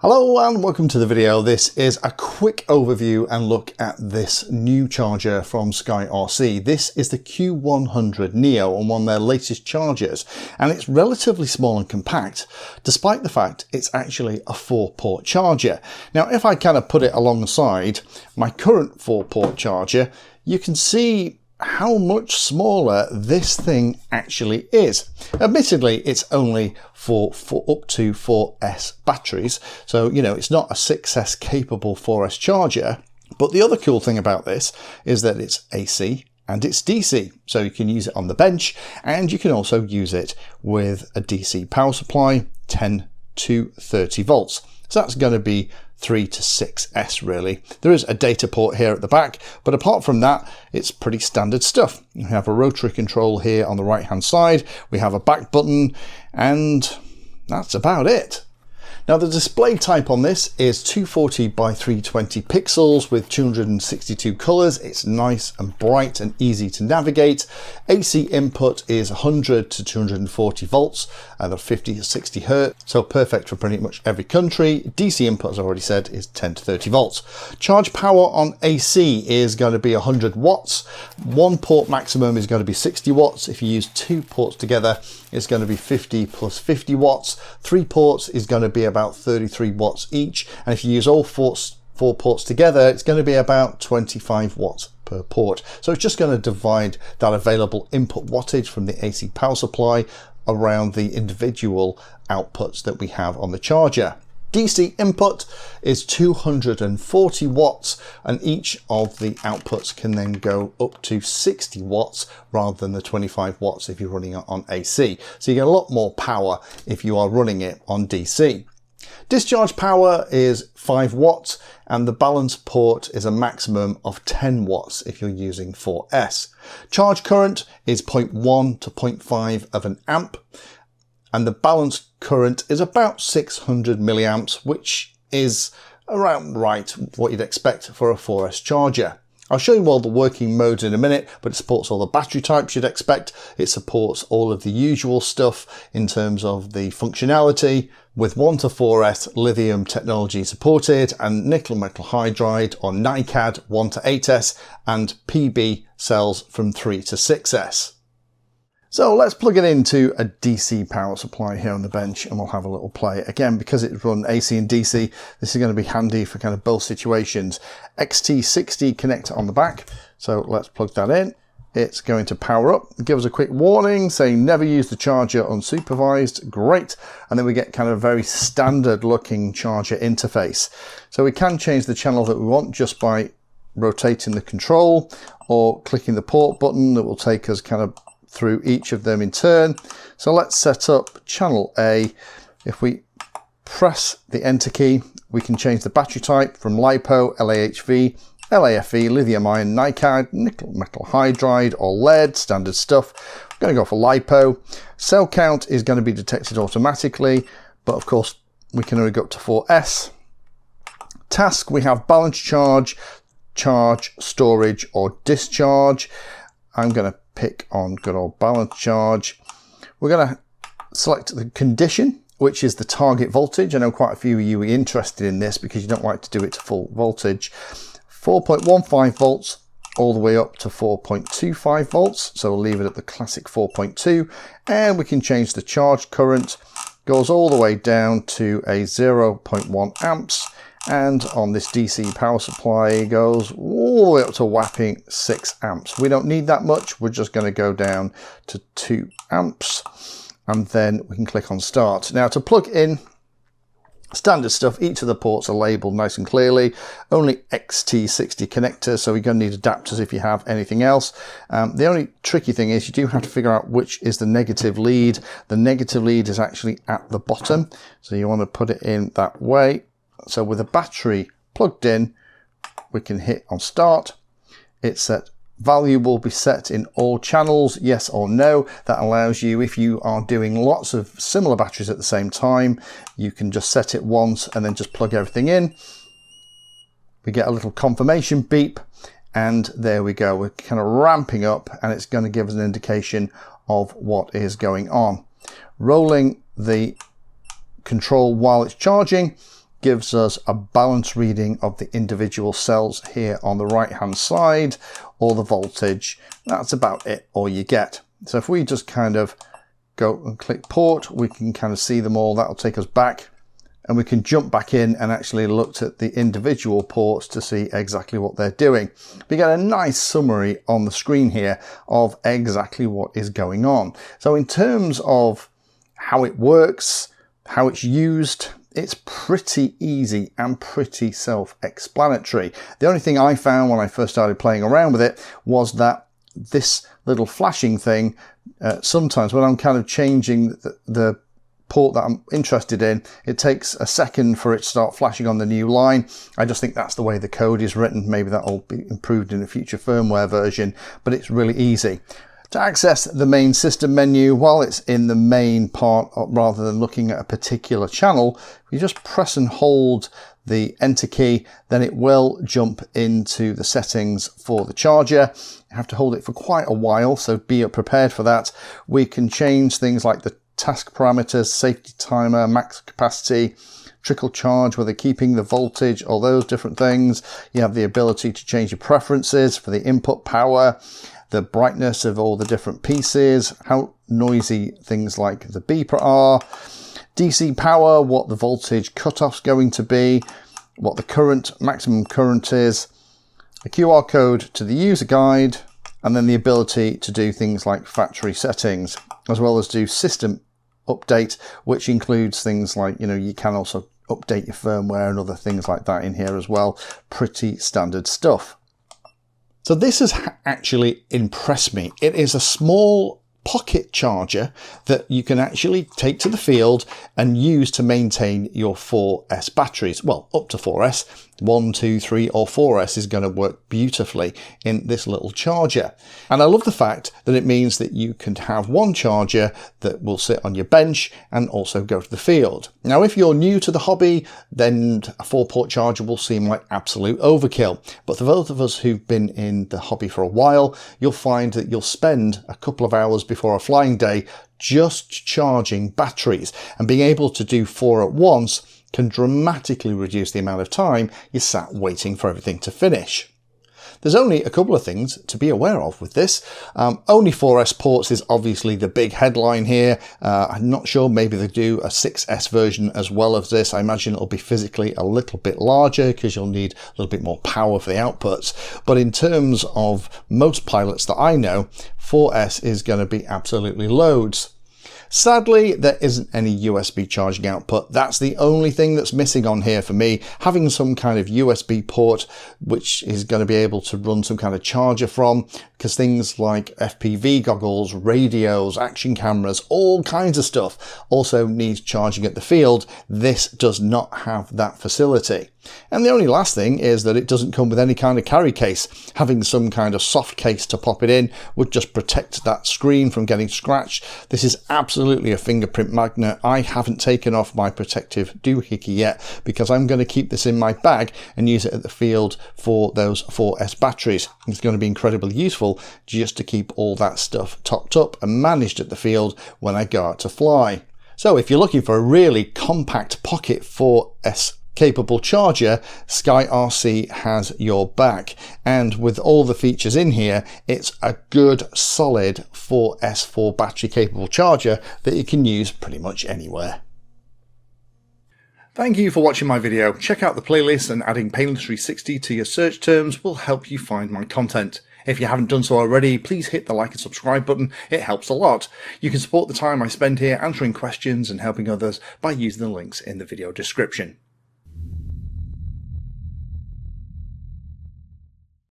Hello and welcome to the video. This is a quick overview and look at this new charger from SkyRC. This is the Q100 Neo and one of their latest chargers, and it's relatively small and compact despite the fact it's actually a 4-port charger. Now if I kind of put it alongside my current 4-port charger, you can see how much smaller this thing actually is. Admittedly, it's only for up to 4S batteries, so you know it's not a 6S capable 4S charger. But the other cool thing about this is that it's AC and it's DC, so you can use it on the bench and you can also use it with a DC power supply, 10 to 30 volts. So that's going to be 3 to 6S really. There is a data port here at the back, but apart from that, it's pretty standard stuff. We have a rotary control here on the right hand side, we have a back button, and that's about it. Now the display type on this is 240 by 320 pixels with 262 colors. It's nice and bright and easy to navigate. AC input is 100 to 240 volts and 50 to 60 hertz, so perfect for pretty much every country. DC input, as I already said, is 10 to 30 volts. Charge power on AC is going to be 100 watts. One port maximum is going to be 60 watts. If you use 2 ports together, it's going to be 50 plus 50 watts. 3 ports is going to be about 33 watts each, and if you use all 4 ports together, it's going to be about 25 watts per port. So it's just going to divide that available input wattage from the AC power supply around the individual outputs that we have on the charger. DC input is 240 watts, and each of the outputs can then go up to 60 watts rather than the 25 watts if you're running it on AC. So you get a lot more power if you are running it on DC. Discharge power is 5 watts and the balance port is a maximum of 10 watts if you're using 4S. Charge current is 0.1 to 0.5 of an amp, and the balance current is about 600 milliamps, which is around right what you'd expect for a 4S charger. I'll show you all the working modes in a minute, but it supports all the battery types you'd expect. It supports all of the usual stuff in terms of the functionality, with 1 to 4S lithium technology supported, and nickel metal hydride or NiCad 1 to 8S, and PB cells from 3 to 6S. So let's plug it into a DC power supply here on the bench and we'll have a little play. Again, because it's run AC and DC, this is going to be handy for kind of both situations. XT60 connector on the back, so let's plug that in. It's going to power up, give us a quick warning saying never use the charger unsupervised. Great. And then we get kind of a very standard looking charger interface. So we can change the channel that we want just by rotating the control or clicking the port button. That will take us kind of through each of them in turn. So let's set up channel A. If we press the enter key, we can change the battery type from LiPo, LAHV, LAFE, lithium ion, NiCad, nickel metal hydride or lead, standard stuff. I'm going to go for LiPo. Cell count is going to be detected automatically, but of course we can only go up to 4S. Task, we have balance charge, charge, storage or discharge. I'm going to pick on good old balance charge. We're going to select the condition, which is the target voltage. I know quite a few of you are interested in this because you don't like to do it to full voltage. 4.15 volts all the way up to 4.25 volts. So we'll leave it at the classic 4.2, and we can change the charge current. Goes all the way down to a 0.1 amps. And on this DC power supply, it goes all the way up to a whopping 6 amps. We don't need that much. We're just going to go down to 2 amps. And then we can click on start. Now to plug in, standard stuff, each of the ports are labeled nice and clearly. Only XT60 connectors, so you're going to need adapters if you have anything else. The only tricky thing is you do have to figure out which is the negative lead. The negative lead is actually at the bottom, so you want to put it in that way. So with the battery plugged in, we can hit on start. It's set. Value will be set in all channels, yes or no. That allows you, if you are doing lots of similar batteries at the same time, you can just set it once and then just plug everything in. We get a little confirmation beep, and there we go. We're kind of ramping up, and it's going to give us an indication of what is going on. Rolling the control while it's charging, gives us a balance reading of the individual cells here on the right hand side, or the voltage. That's about it, all you get. So if we just kind of go and click port, we can kind of see them all. That'll take us back, and we can jump back in and actually look at the individual ports to see exactly what they're doing. We get a nice summary on the screen here of exactly what is going on. So in terms of how it works, how it's used, it's pretty easy and pretty self-explanatory. The only thing I found when I first started playing around with it was that this little flashing thing, sometimes when I'm kind of changing the port that I'm interested in, it takes a second for it to start flashing on the new line. I just think that's the way the code is written. Maybe that'll be improved in a future firmware version, but it's really easy. To access the main system menu, while it's in the main part, rather than looking at a particular channel, if you just press and hold the enter key, then it will jump into the settings for the charger. You have to hold it for quite a while, so be prepared for that. We can change things like the task parameters, safety timer, max capacity, trickle charge, whether keeping the voltage, all those different things. You have the ability to change your preferences for the input power, the brightness of all the different pieces, how noisy things like the beeper are, DC power, what the voltage cutoff's going to be, what the current, maximum current is, a QR code to the user guide, and then the ability to do things like factory settings, as well as do system update, which includes things like, you can also update your firmware and other things like that in here as well. Pretty standard stuff. So this has actually impressed me. It is a small pocket charger that you can actually take to the field and use to maintain your 4S batteries. Well, up to 4S. 1, 2, 3 or 4S is going to work beautifully in this little charger. And I love the fact that it means that you can have one charger that will sit on your bench and also go to the field. Now, if you're new to the hobby, then a 4-port charger will seem like absolute overkill. But for those of us who've been in the hobby for a while, you'll find that you'll spend a couple of hours before a flying day just charging batteries, and being able to do 4 at once can dramatically reduce the amount of time you sat waiting for everything to finish. There's only a couple of things to be aware of with this. Only 4S ports is obviously the big headline here. I'm not sure, maybe they do a 6S version as well as this. I imagine it'll be physically a little bit larger because you'll need a little bit more power for the outputs. But in terms of most pilots that I know, 4S is going to be absolutely loads. Sadly, there isn't any USB charging output. That's the only thing that's missing on here for me. Having some kind of USB port which is going to be able to run some kind of charger from, because things like FPV goggles, radios, action cameras, all kinds of stuff also needs charging at the field. This does not have that facility. And the only last thing is that it doesn't come with any kind of carry case. Having some kind of soft case to pop it in would just protect that screen from getting scratched. This is absolutely a fingerprint magnet. I haven't taken off my protective doohickey yet because I'm going to keep this in my bag and use it at the field for those 4S batteries. It's going to be incredibly useful just to keep all that stuff topped up and managed at the field when I go out to fly. So if you're looking for a really compact pocket 4S capable charger, SkyRC has your back, and with all the features in here, it's a good solid 4S4 battery capable charger that you can use pretty much anywhere. Thank you for watching my video. Check out the playlist, and adding Pedantry 360 to your search terms will help you find my content. If you haven't done so already, please hit the like and subscribe button. It helps a lot. You can support the time I spend here answering questions and helping others by using the links in the video description.